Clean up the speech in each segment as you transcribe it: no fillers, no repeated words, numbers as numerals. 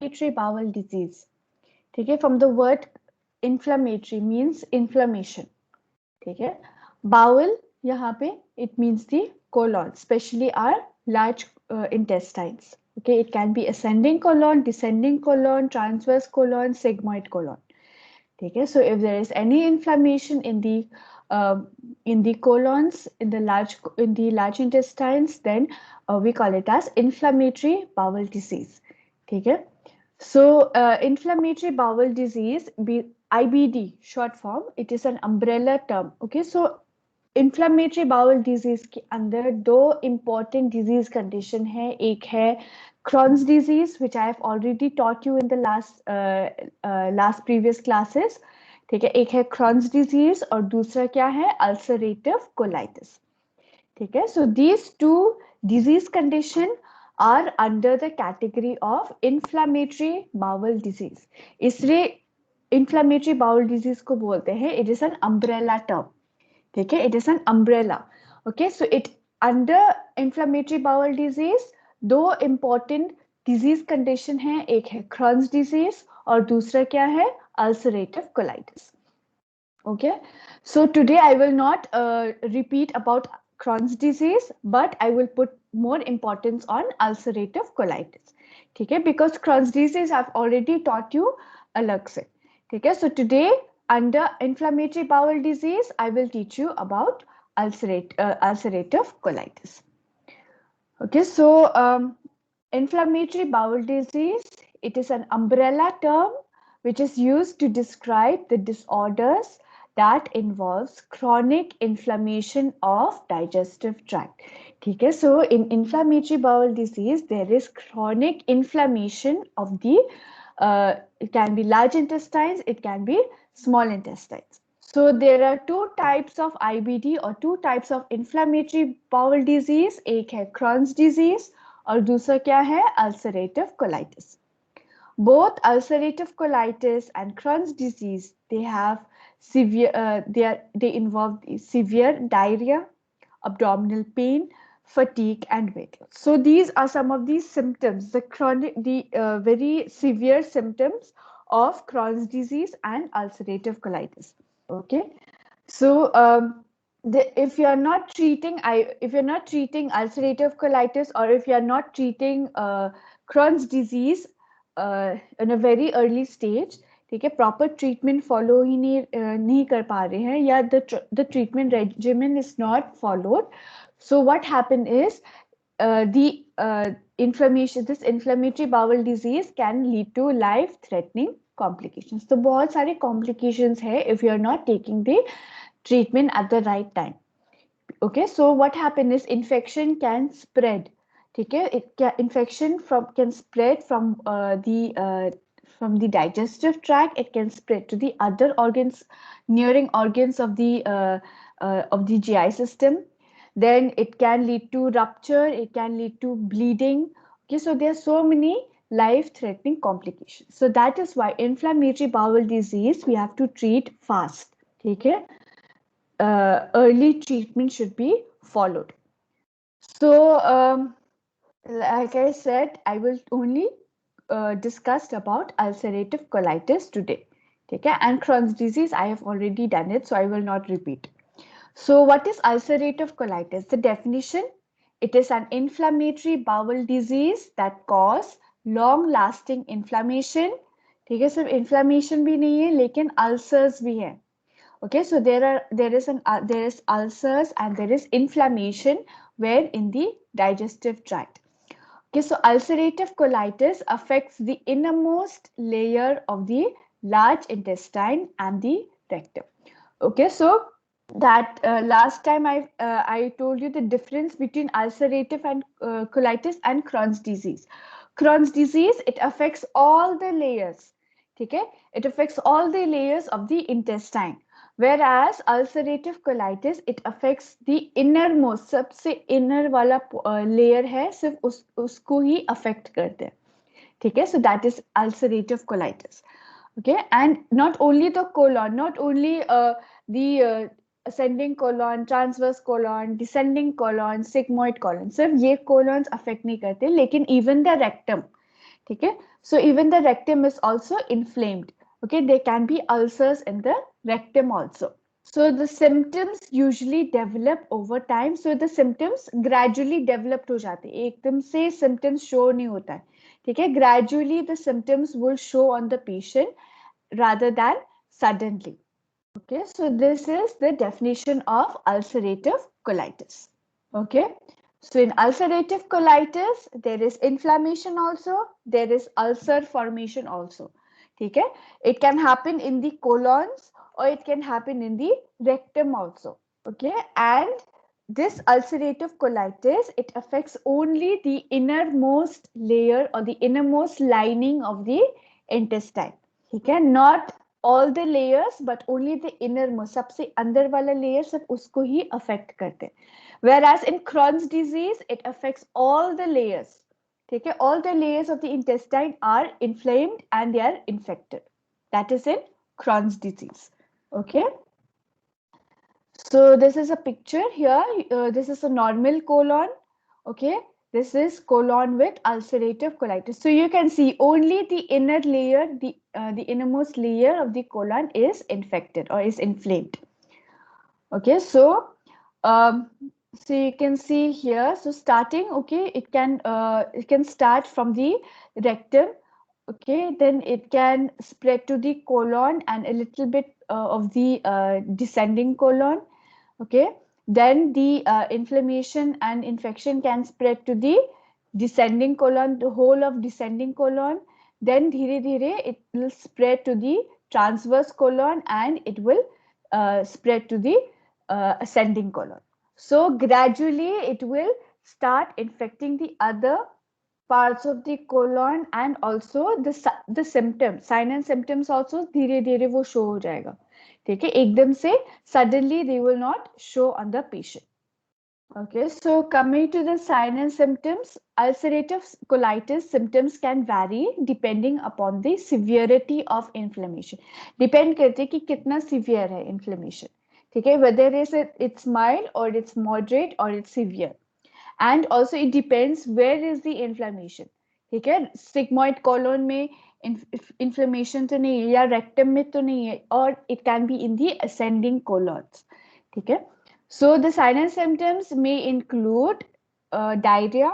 inflammatory bowel disease. ठीक है, from the word inflammatory means inflammation. ठीक है, bowel यहाँ पे it means the colon, especially our large intestines. Okay, it can be ascending colon, descending colon, transverse colon, sigmoid colon. ठीक है, so if there is any inflammation uh, in the colons, in the large intestines, then we call it as inflammatory bowel disease. ठीक है, so inflammatory bowel disease, IBD short form, it is an umbrella term. Okay, so inflammatory bowel disease के अंदर दो important disease condition है. एक है Crohn's disease which I have already taught you in the last previous classes. ठीक है, एक है क्रॉन्स डिजीज और दूसरा क्या है, अल्सरेटिव कोलाइटिस. ठीक है, so these two disease condition are under the category of inflammatory bowel disease. इसलिए इन्फ्लामेटरी बाउल डिजीज को बोलते हैं, it is an umbrella term. ठीक है, it is an umbrella. Okay, so it under inflammatory bowel disease दो important disease condition है. एक है क्रॉन्स डिजीज और दूसरा क्या है, ulcerative colitis. Okay, so today I will not repeat about Crohn's disease, but I will put more importance on ulcerative colitis. ठीक है, because Crohn's disease I have already taught you अलग से. ठीक है, so today under inflammatory bowel disease, I will teach you about ulcerative colitis. Okay, so inflammatory bowel disease, it is an umbrella term which is used to describe the disorders that involves chronic inflammation of digestive tract. ठीक है, so in inflammatory bowel disease, there is chronic inflammation of the it can be large intestines, it can be small intestines. So there are two types of IBD or two types of inflammatory bowel disease. एक है Crohn's disease और दूसरा क्या है, ulcerative colitis. Both ulcerative colitis and Crohn's disease, they have severe they involve severe diarrhea, abdominal pain, fatigue and weight loss. So these are some of these symptoms, the very severe symptoms of Crohn's disease and ulcerative colitis. Okay, so if you are not treating ulcerative colitis, or if you are not treating Crohn's disease in a very early stage, ठीक है, proper treatment follow ही नहीं कर पा रहे हैं, या the treatment regimen is not followed. So what happen is the inflammation, this inflammatory bowel disease can lead to life threatening complications. तो बहुत सारे complications है if you are not taking the treatment at the right time. Okay, so what happen is infection can spread. ठीक है, infection can spread from the digestive tract. It can spread to the other organs, nearing organs of the GI system. Then it can lead to rupture, it can lead to bleeding. Okay, so there are so many life-threatening complications. So that is why inflammatory bowel disease we have to treat fast. Okay, early treatment should be followed. So like I said, I will only discuss about ulcerative colitis today. Okay, and Crohn's disease I have already done it, so I will not repeat. So what is ulcerative colitis? The definition, it is an inflammatory bowel disease that cause long lasting inflammation. ठीक है, सिर्फ inflammation भी नहीं है लेकिन ulcers भी है. Okay, so there is ulcers and there is inflammation where in the digestive tract. Okay, so ulcerative colitis affects the innermost layer of the large intestine and the rectum. Okay, so that last time I told you the difference between ulcerative and colitis and Crohn's disease. Crohn's disease, it affects all the layers. Okay, it affects all the layers of the intestine, whereas ulcerative colitis, it affects the innermost, सबसे inner वाला layer है, सिर्फ उसको ही affect करते हैं. ठीक है, so that is ulcerative colitis. Okay, and not only the colon, not only the ascending colon, transverse colon, descending colon, sigmoid colon, सिर्फ ये colons affect नहीं करते, लेकिन even the rectum. ठीक है. So even the rectum is also inflamed. Okay, there can be ulcers in the rectum also. So the symptoms usually develop over time. So the symptoms gradually developed हो जाते हैं, एकदम से symptoms show नहीं होता है, ठीक है. Gradually the symptoms will show on the patient rather than suddenly. Okay, so this is the definition of ulcerative colitis. Okay, so in ulcerative colitis, there is inflammation also, there is ulcer formation also. ठीक है, it can happen in the colons or it can happen in the rectum also. Okay, and this ulcerative colitis, it affects only the innermost layer or the innermost lining of the intestine. ठीक है, not all the layers but only the innermost, सबसे अंदर वाला layer सब उसको ही affect करते हैं. Whereas in Crohn's disease, it affects all the layers. ठीक है, all the layers of the intestine are inflamed and they are infected. That is in Crohn's disease. Okay. So this is a picture here. This is a normal colon. Okay. This is colon with ulcerative colitis. So you can see only the inner layer, the innermost layer of the colon is infected or is inflamed. Okay. So you can see here. So starting, okay, it can start from the rectum. Okay, then it can spread to the colon and a little bit of the descending colon. Okay, then the inflammation and infection can spread to the descending colon, the whole of descending colon. Then dhire dhire it will spread to the transverse colon and it will spread to the ascending colon. So gradually it will start infecting the other parts of the colon and also the symptoms, sign and symptoms also धीरे धीरे वो show हो जाएगा. ठीक है, एकदम से suddenly they will not show on the patient. Okay, so coming to the sign and symptoms, ulcerative colitis symptoms can vary depending upon the severity of inflammation. Depend करते कि कितना severe है inflammation. ठीक है, whether it's mild or it's moderate or it's severe. And also it depends where is the inflammation. ठीक है, sigmoid colon में inflammation तो नहीं है या rectum में तो नहीं है, or it can be in the ascending colons. ठीक है, so the sign and symptoms may include diarrhea.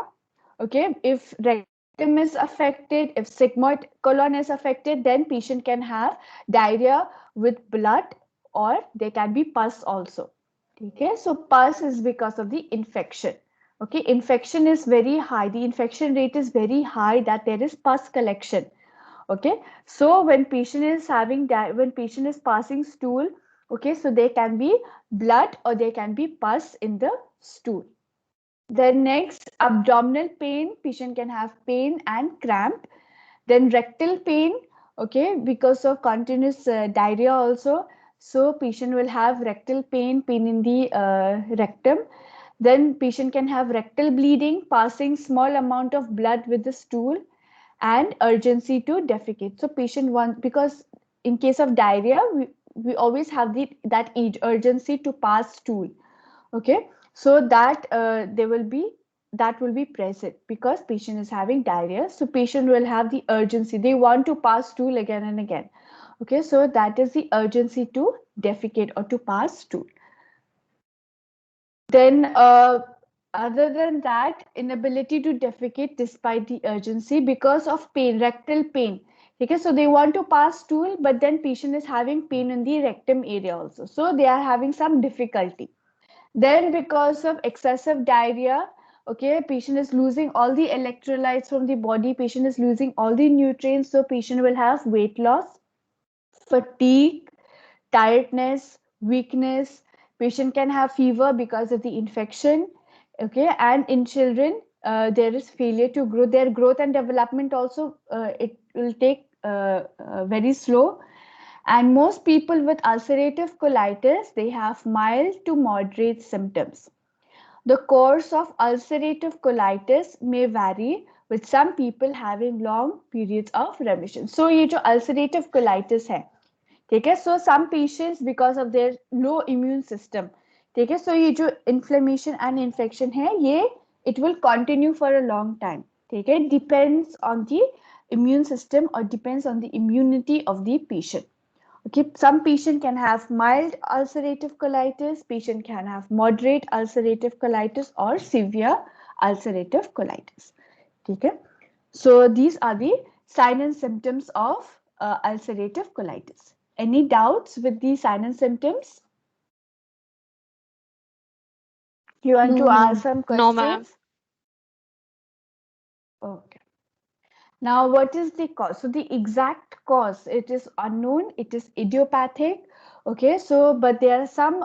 Okay, if rectum is affected, if sigmoid colon is affected, then patient can have diarrhea with blood or there can be pus also. Okay, so pus is because of the infection. Okay, infection is very high, the infection rate is very high, that there is pus collection. Okay, so when patient is having when patient is passing stool, okay, so there can be blood or there can be pus in the stool. Then next, abdominal pain, patient can have pain and cramp. Then rectal pain, okay, because of continuous diarrhea also, so patient will have rectal pain, pain in the rectum. Then patient can have rectal bleeding, passing small amount of blood with the stool, and urgency to defecate. So patient wants, because in case of diarrhea, we always have that urgency to pass stool. Okay, so that will be present because patient is having diarrhea. So patient will have the urgency. They want to pass stool again and again. Okay, so that is the urgency to defecate or to pass stool. Then other than that, inability to defecate despite the urgency because of pain, rectal pain. Okay, so they want to pass stool, but then patient is having pain in the rectum area also. So they are having some difficulty. Then because of excessive diarrhea, okay, patient is losing all the electrolytes from the body, patient is losing all the nutrients, so patient will have weight loss, fatigue, tiredness, weakness. Patient can have fever because of the infection. Okay, and in children, there is failure to grow. Their growth and development also, it will take very slow. And most people with ulcerative colitis, they have mild to moderate symptoms. The course of ulcerative colitis may vary, with some people having long periods of remission. So ये जो ulcerative colitis है, ठीक है, so some patients because of their low immune system, ठीक है, so ये जो inflammation and infection है, ये it will continue for a long time. ठीक है, depends on the immune system or depends on the immunity of the patient. Okay, some patient can have mild ulcerative colitis, patient can have moderate ulcerative colitis or severe ulcerative colitis. Okay, so these are the signs and symptoms of ulcerative colitis. Any doubts with the signs and symptoms? You want to ask some No, ma'am. questions? Okay. Now, what is the cause? So the exact cause, it is unknown, it is idiopathic. Okay, so but there are some,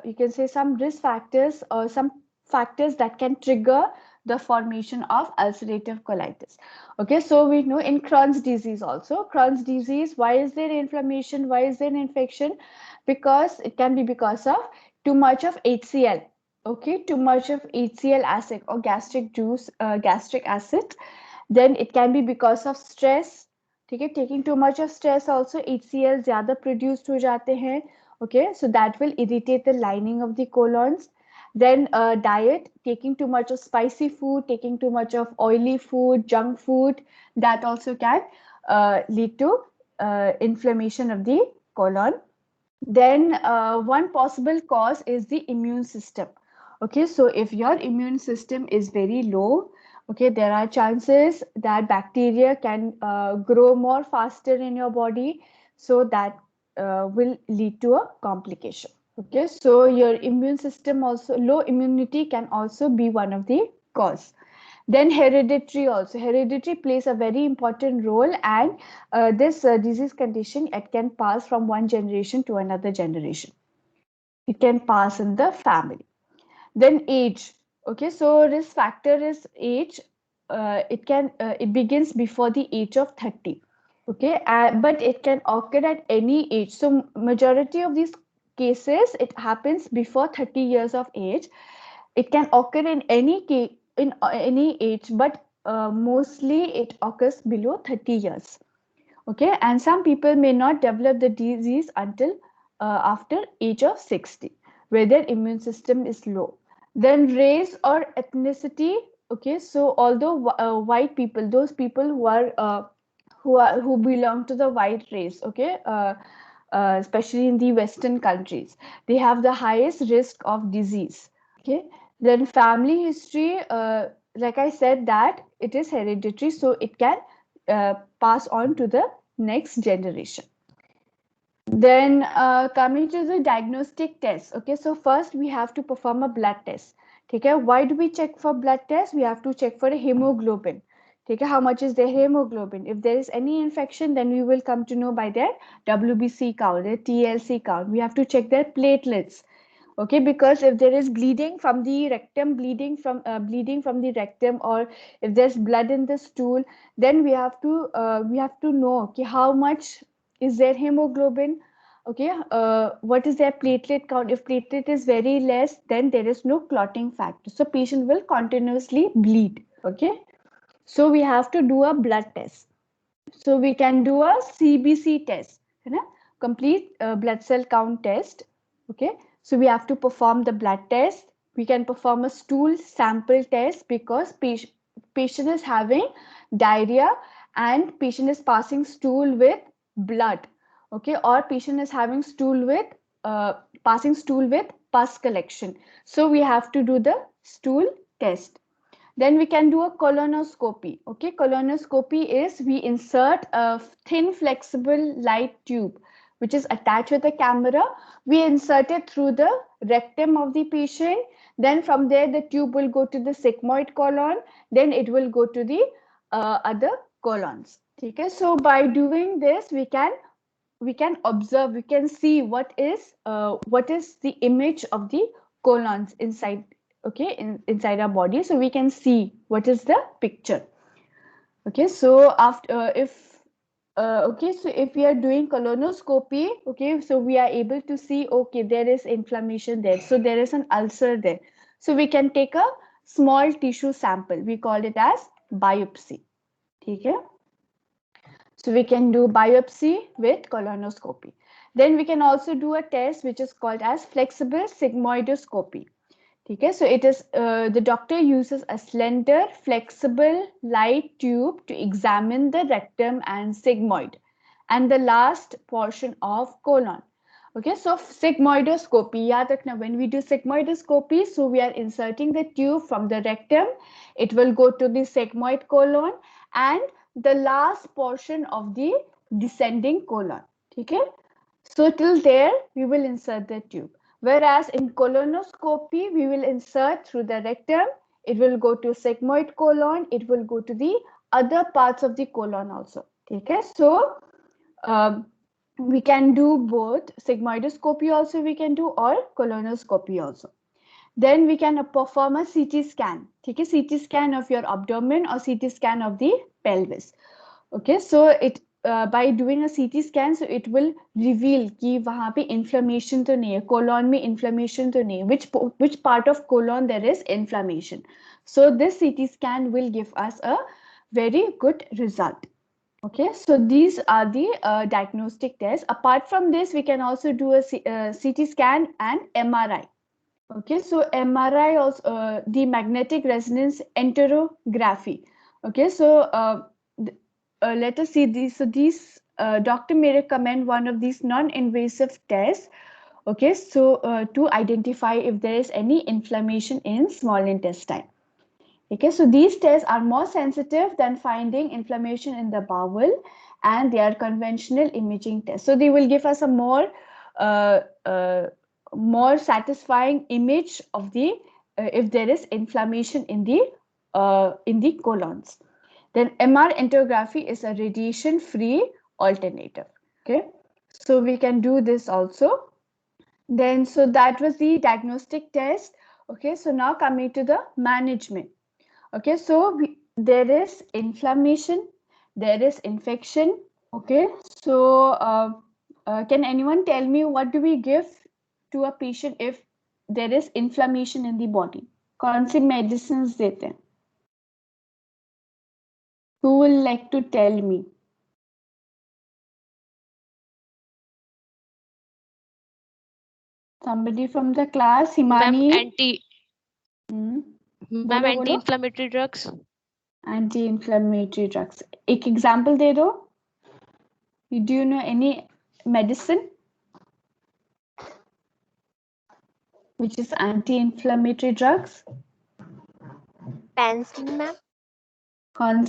you can say some risk factors or some factors that can trigger the formation of ulcerative colitis. Okay, so we know in Crohn's disease also, Crohn's disease, why is there inflammation? Why is there infection? Because it can be because of too much of HCl. Okay, too much of HCl acid or gastric juice, gastric acid. Then it can be because of stress. ठीक है, taking too much of stress also HCl ज़्यादा produced हो जाते हैं. Okay, so that will irritate the lining of the colons. Then diet, taking too much of spicy food, taking too much of oily food, junk food, that also can lead to inflammation of the colon. Then one possible cause is the immune system. Okay, so if your immune system is very low, okay, there are chances that bacteria can grow more faster in your body, so that will lead to a complication. Okay, so your immune system also, low immunity can also be one of the cause. Then hereditary also, hereditary plays a very important role, and this disease condition, it can pass from one generation to another generation. It can pass in the family. Then age. Okay, so risk factor is age. It begins before the age of 30. Okay, but it can occur at any age. So majority of these cases, it happens before 30 years of age. It can occur in any case, in any age, but mostly it occurs below 30 years. Okay, and some people may not develop the disease until after age of 60, where their immune system is low. Then race or ethnicity. Okay, so although white people, those people who belong to the white race, okay, especially in the Western countries, they have the highest risk of disease. Okay, then family history, like I said, that it is hereditary, so it can pass on to the next generation. Then coming to the diagnostic test. Okay, so first we have to perform a blood test. Okay, why do we check for blood test? We have to check for a hemoglobin. Okay, how much is their hemoglobin? If there is any infection, then we will come to know by their WBC count, their TLC count. We have to check their platelets. Okay, because if there is bleeding from the rectum, bleeding from the rectum, or if there's blood in the stool, then we have to know, okay, how much is their hemoglobin. Okay, what is their platelet count? If platelet is very less, then there is no clotting factor, so patient will continuously bleed. Okay, so we have to do a blood test. So we can do a CBC test, है ना? Complete blood cell count test. Okay, so we have to perform the blood test. We can perform a stool sample test because patient is having diarrhea and patient is passing stool with blood. Okay, or patient is having stool with passing stool with pus collection. So we have to do the stool test. Then we can do a colonoscopy. Okay, colonoscopy is we insert a thin flexible light tube which is attached with a camera. We insert it through the rectum of the patient. Then from there the tube will go to the sigmoid colon. Then it will go to the other colons. Okay, so by doing this we can observe, we can see what is the image of the colons inside, okay, inside our body, so we can see what is the picture. Okay, so after okay, so if we are doing colonoscopy, okay, so we are able to see, okay, there is inflammation there, so there is an ulcer there, so we can take a small tissue sample, we call it as biopsy. Okay, so we can do biopsy with colonoscopy. Then we can also do a test which is called as flexible sigmoidoscopy. Okay, so it is the doctor uses a slender, flexible, light tube to examine the rectum and sigmoid, and the last portion of colon. Okay, so sigmoidoscopy. याद रखना, when we do sigmoidoscopy, so we are inserting the tube from the rectum. It will go to the sigmoid colon and the last portion of the descending colon. Okay, so till there we will insert the tube. Whereas in colonoscopy, we will insert through the rectum. It will go to sigmoid colon. It will go to the other parts of the colon also. Okay, so we can do both sigmoidoscopy also we can do, or colonoscopy also. Then we can perform a CT scan. Okay, CT scan of your abdomen or CT scan of the pelvis. Okay, so it by doing a CT scan, so it will reveal कि वहाँ पे inflammation तो नहीं है, colon में inflammation तो नहीं है, which part of colon there is inflammation. So this CT scan will give us a very good result. Okay, so these are the diagnostic tests. Apart from this, we can also do a CT scan and MRI. Okay, so MRI also the magnetic resonance enterography. Okay, so let us see these. So these doctor may recommend one of these non-invasive tests. Okay, so to identify if there is any inflammation in small intestine. Okay, so these tests are more sensitive than finding inflammation in the bowel, and they are conventional imaging tests. So they will give us a uh, uh, more satisfying image of the if there is inflammation in the colons. Then MR angiography is a radiation-free alternative. Okay, so we can do this also. Then, so that was the diagnostic test. Okay, so now coming to the management. Okay, so there is inflammation, there is infection. Okay, so can anyone tell me what do we give to a patient if there is inflammation in the body? कौन सी medicines देते हैं? Who will like to tell me? Somebody from the class, Himani. Ma'am anti inflammatory drugs. Anti inflammatory drugs एक example दे दो. Do you know any medicine which is anti-inflammatory drugs? Penicillin ma'am. कौन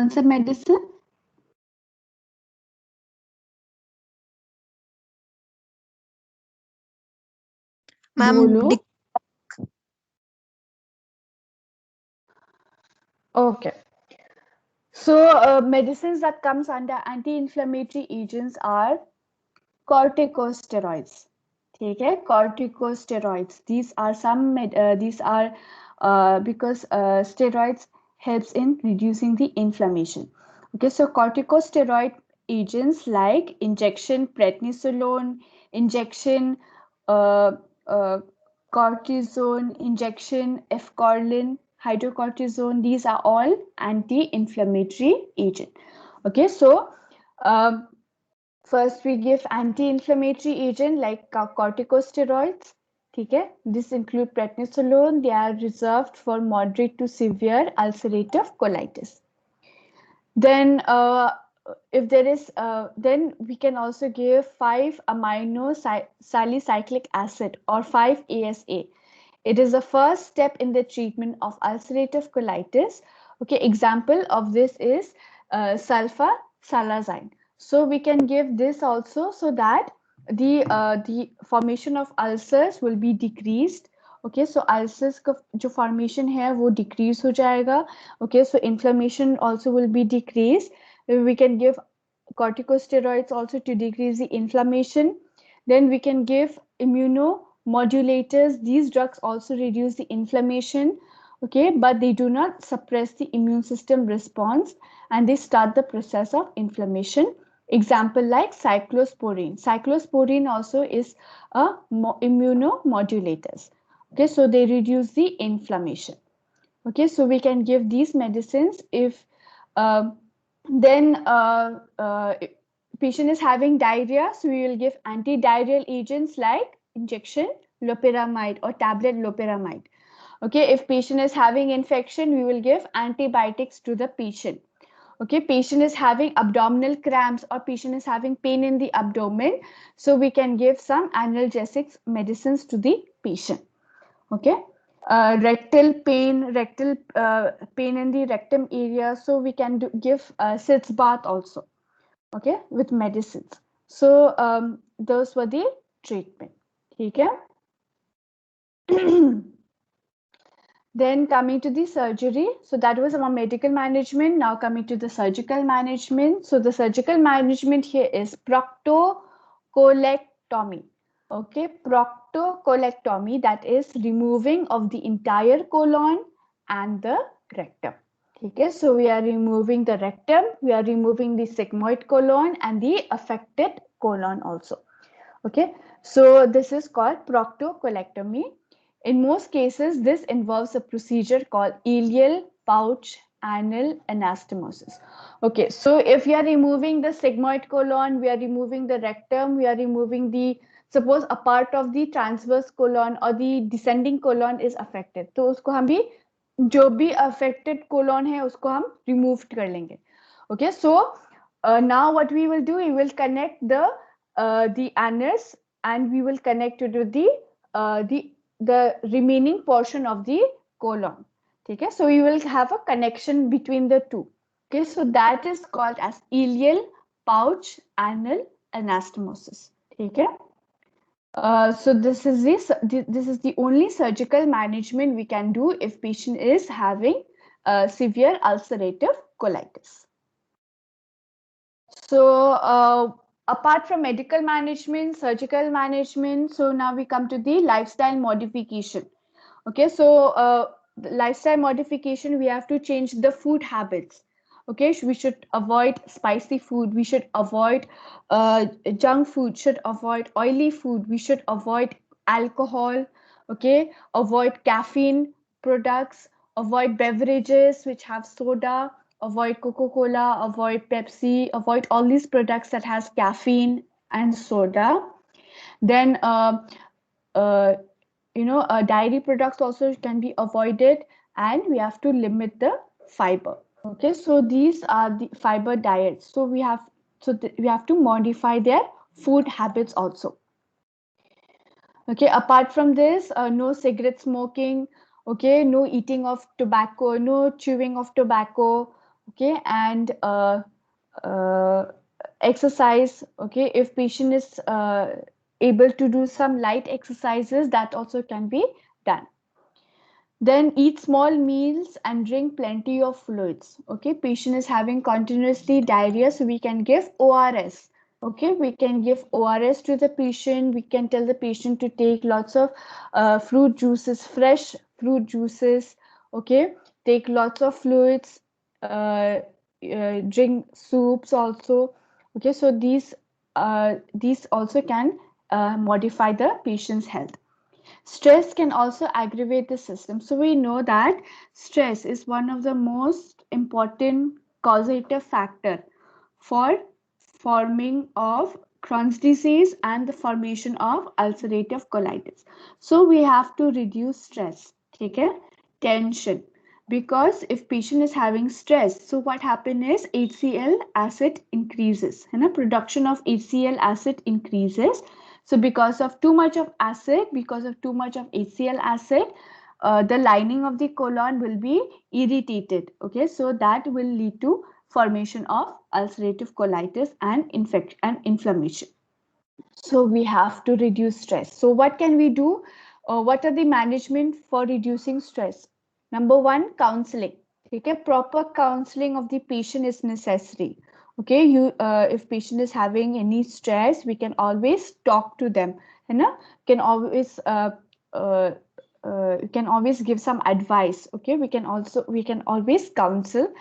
सा medicine? बोलो. Okay. So medicines that comes under anti-inflammatory agents are corticosteroids. ठीक है, corticosteroids. These are because steroids helps in reducing the inflammation. Okay, so corticosteroid agents like injection prednisolone, injection uh, uh, cortisone, injection efcorlin, hydrocortisone, these are all anti-inflammatory agent. Okay, so first we give anti-inflammatory agent like corticosteroids. Okay, this include prednisolone. They are reserved for moderate to severe ulcerative colitis. Then if there is then we can also give 5-amino salicylic acid or 5-ASA. It is the first step in the treatment of ulcerative colitis. Okay, example of this is sulfasalazine. So we can give this also so that the formation of ulcers will be decreased. Okay, so ulcers का जो formation है वो decrease हो जाएगा. Okay, so inflammation also will be decreased. We can give corticosteroids also to decrease the inflammation. Then we can give immunomodulators. These drugs also reduce the inflammation. Okay, but they do not suppress the immune system response, and they start the process of inflammation. Example like cyclosporine. Cyclosporine also is a immunomodulators. Okay, so they reduce the inflammation. Okay, so we can give these medicines if then patient is having diarrhea, so we will give anti-diarrheal agents like injection loperamide or tablet loperamide. Okay, if patient is having infection, we will give antibiotics to the patient. Okay, patient is having abdominal cramps or patient is having pain in the abdomen, so we can give some analgesic medicines to the patient. Okay, rectal pain in the rectum area, so we can give sitz bath also. Okay, with medicines. So those were the treatment. Okay. Then coming to the surgery, so that was our medical management. Now coming to the surgical management. So the surgical management here is proctocolectomy. Okay, proctocolectomy, that is removing of the entire colon and the rectum. Okay, so we are removing the rectum, we are removing the sigmoid colon and the affected colon also. Okay, so this is called proctocolectomy. In most cases, this involves a procedure called ileal pouch anal anastomosis. Okay, so if we are removing the sigmoid colon, we are removing the rectum, we are removing the, suppose a part of the transverse colon or the descending colon is affected, तो उसको हम भी जो भी affected colon है उसको हम remove कर लेंगे. Okay, so now what we will do, we will connect the anus and we will connect it to the remaining portion of the colon. Okay, so we will have a connection between the two. Okay, so that is called as ileal pouch anal anastomosis. Okay. So this is the only surgical management we can do if patient is having severe ulcerative colitis. So apart from medical management, surgical management, so now we come to the lifestyle modification. Okay, so the lifestyle modification, we have to change the food habits. Okay, we should avoid spicy food, we should avoid junk food, should avoid oily food, we should avoid alcohol. Okay, avoid caffeine products, avoid beverages which have soda, avoid Coca-Cola, avoid Pepsi, avoid all these products that has caffeine and soda. Then dairy products also can be avoided, and we have to limit the fiber. Okay, so these are the fiber diets. So we have to modify their food habits also. Okay, apart from this, no cigarette smoking. Okay, no eating of tobacco, no chewing of tobacco. Okay, and exercise. Okay, if patient is able to do some light exercises, that also can be done. Then eat small meals and drink plenty of fluids. Okay, patient is having continuously diarrhea, so we can give ORS. Okay, we can give ORS to the patient. We can tell the patient to take lots of fruit juices, fresh fruit juices. Okay, take lots of fluids, drink soups also. Okay, so these also can modify the patient's health. Stress can also aggravate the system. So we know that stress is one of the most important causative factor for forming of Crohn's disease and the formation of ulcerative colitis. So we have to reduce stress, okay? Tension. Because if patient is having stress, so what happens is HCl acid increases, and the production of HCl acid increases. So because of too much of acid, because of too much of HCl acid, the lining of the colon will be irritated. Okay, so that will lead to formation of ulcerative colitis and infection and inflammation. So we have to reduce stress. So what can we do? What are the management for reducing stress? Number one, counseling. Okay, proper counseling of the patient is necessary. Okay, if patient is having any stress, we can always talk to them. You know, can always can always give some advice. Okay, we can always counsel.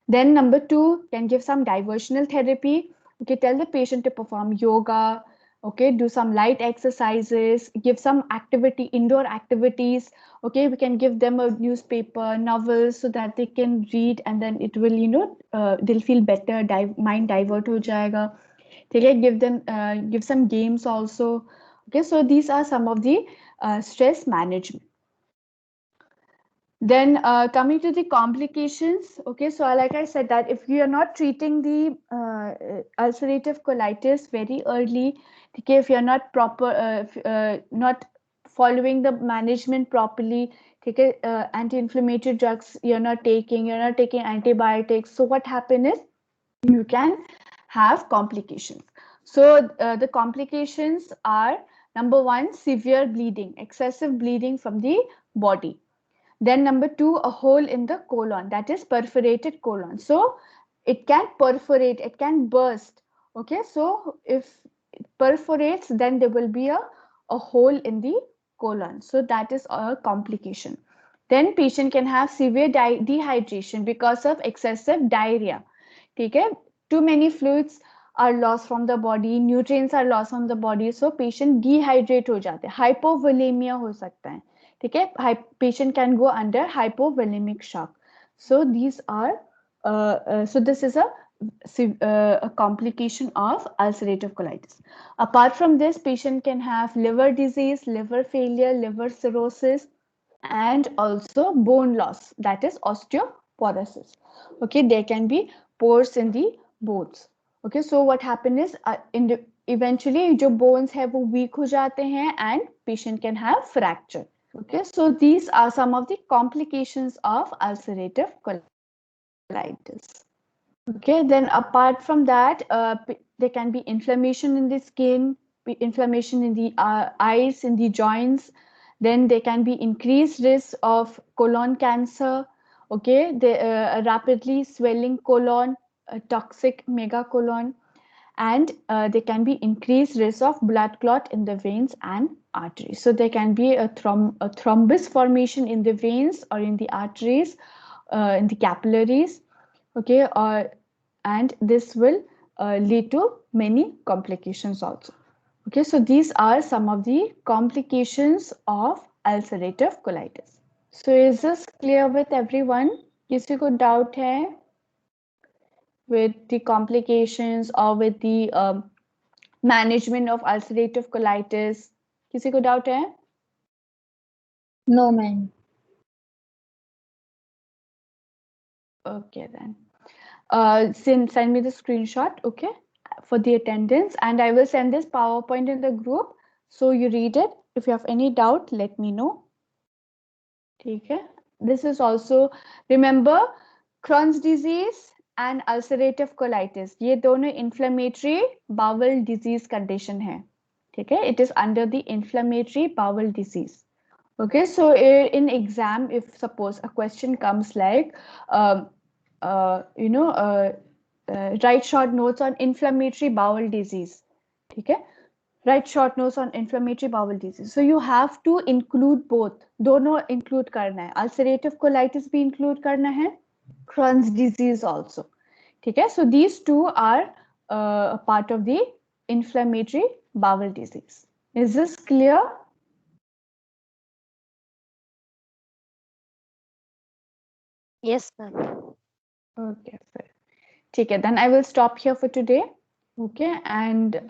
Then number two, can give some diversional therapy. Okay, tell the patient to perform yoga, Okay, do some light exercises, give some activity, indoor activities. Okay, we can give them a newspaper, novels, so that they can read, and then it will, they'll feel better, mind divert ho jayega. Okay, give some games also. Okay, so these are some of the stress management. Then coming to the complications, okay, so like I said that if you are not treating the ulcerative colitis very early, okay, if you are not not following the management properly, okay, anti-inflammatory drugs you're not taking antibiotics. So what happens is you can have complications. So the complications are, number one, severe bleeding, excessive bleeding from the body. Then number two, a hole in the colon, that is perforated colon. So it can perforate, it can burst. Okay, so if it perforates, then there will be a hole in the colon. So that is a complication. Then patient can have severe dehydration because of excessive diarrhea. Okay, too many fluids are lost from the body, nutrients are lost from the body, so patient dehydrate हो जाते हैं, hypovolemia हो सकता है. ठीक है, patient can go under hypovolemic shock. So these are so this is a complication of ulcerative colitis. Apart from this, patient can have liver disease, liver failure, liver cirrhosis, and also bone loss, that is osteoporosis. Okay, there can be pores in the bones. Okay, so what happens is eventually जो bones है वो weak हो जाते हैं and patient can have fracture. Okay, so these are some of the complications of ulcerative colitis. Okay, then apart from that, there can be inflammation in the skin, inflammation in the eyes, in the joints. Then there can be increased risk of colon cancer. Okay, the rapidly swelling colon, toxic megacolon, and there can be increased risk of blood clot in the veins and arteries. So there can be a thrombus formation in the veins or in the arteries, in the capillaries. Okay, and this will lead to many complications also. Okay, so these are some of the complications of ulcerative colitis. So is this clear with everyone? किसी को doubt है with the complications or with the management of ulcerative colitis? किसी को doubt है? No, ma'am. Okay then. Send me the screenshot, okay, for the attendance, and I will send this PowerPoint in the group, so you read it. If you have any doubt, let me know. Okay. This is also, remember, Crohn's disease and ulcerative colitis, ये दोनों inflammatory bowel disease condition है. Okay, it is under the inflammatory bowel disease. Okay, so in exam, if suppose a question comes like, write short notes on inflammatory bowel disease. Okay, write short notes on inflammatory bowel disease. So you have to include both. दोनों include करना है. Ulcerative colitis भी include करना है. Crohn's disease also. Okay, so these two are a part of the inflammatory bowel disease. Is this clear? Yes, ma'am. Okay, fair. Okay, then I will stop here for today. Okay, and